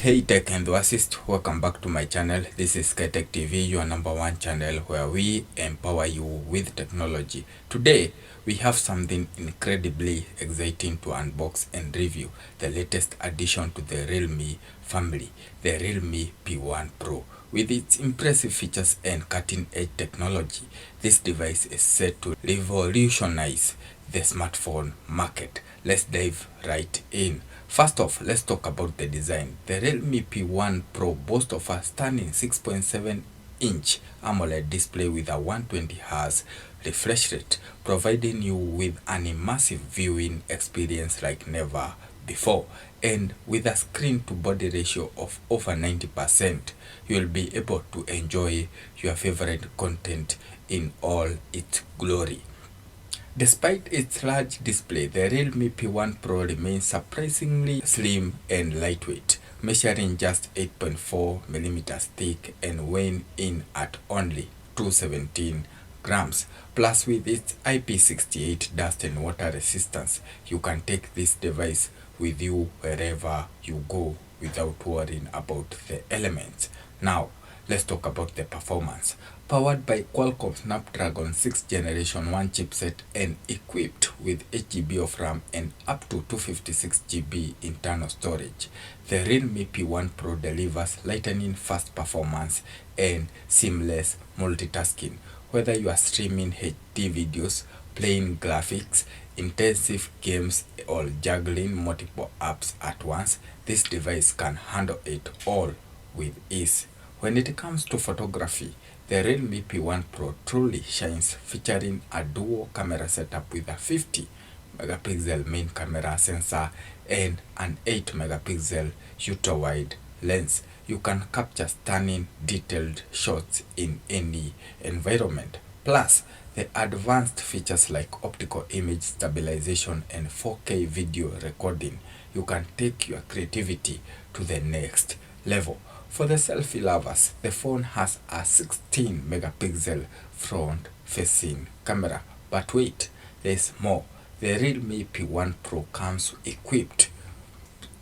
Hey tech enthusiast, welcome back to my channel. This is SkyTech TV, your #1 channel where we empower you with technology. Today we have something incredibly exciting to unbox and review, the latest addition to the Realme family, the Realme P1 Pro. With its impressive features and cutting-edge technology, this device is set to revolutionize the smartphone market. Let's dive right in. First off, let's talk about the design. The Realme P1 Pro boasts of a stunning 6.7-inch AMOLED display with a 120Hz refresh rate, providing you with an immersive viewing experience like never before. And with a screen-to-body ratio of over 90%, you'll be able to enjoy your favorite content in all its glory. Despite its large display, the Realme P1 Pro remains surprisingly slim and lightweight, measuring just 8.4mm thick and weighing in at only 217 grams. Plus, with its IP68 dust and water resistance, you can take this device with you wherever you go without worrying about the elements. Now, let's talk about the performance. Powered by Qualcomm Snapdragon 6th Generation 1 chipset and equipped with 8GB of RAM and up to 256GB internal storage, the Realme P1 Pro delivers lightning fast performance and seamless multitasking. Whether you are streaming HD videos, playing graphics, intensive games, or juggling multiple apps at once, this device can handle it all with ease. When it comes to photography, the Realme P1 Pro truly shines, featuring a dual camera setup with a 50-megapixel main camera sensor and an 8-megapixel ultra-wide lens. You can capture stunning, detailed shots in any environment. Plus, the advanced features like optical image stabilization and 4K video recording, you can take your creativity to the next level. For the selfie lovers, the phone has a 16-megapixel front-facing camera. But wait, there's more. The Realme P1 Pro comes equipped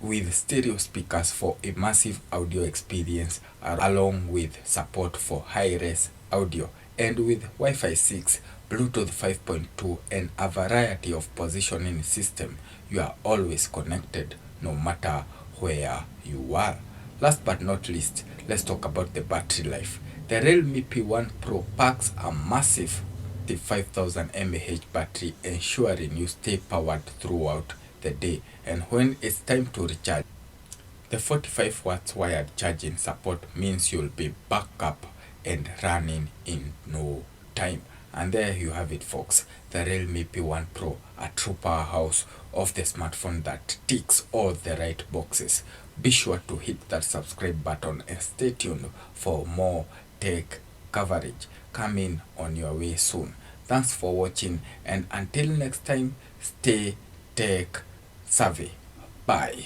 with stereo speakers for immersive audio experience, along with support for high-res audio, and with Wi-Fi 6, Bluetooth 5.2, and a variety of positioning systems. You are always connected no matter where you are. Last but not least, let's talk about the battery life. The Realme P1 Pro packs a massive 5000 mAh battery, ensuring you stay powered throughout the day. And when it's time to recharge, the 45 watts wired charging support means you'll be back up and running in no time. And there you have it, folks, the Realme P1 Pro, a true powerhouse of the smartphone that ticks all the right boxes. Be sure to hit that subscribe button and stay tuned for more tech coverage coming on your way soon. Thanks for watching, and until next time, stay tech savvy. Bye.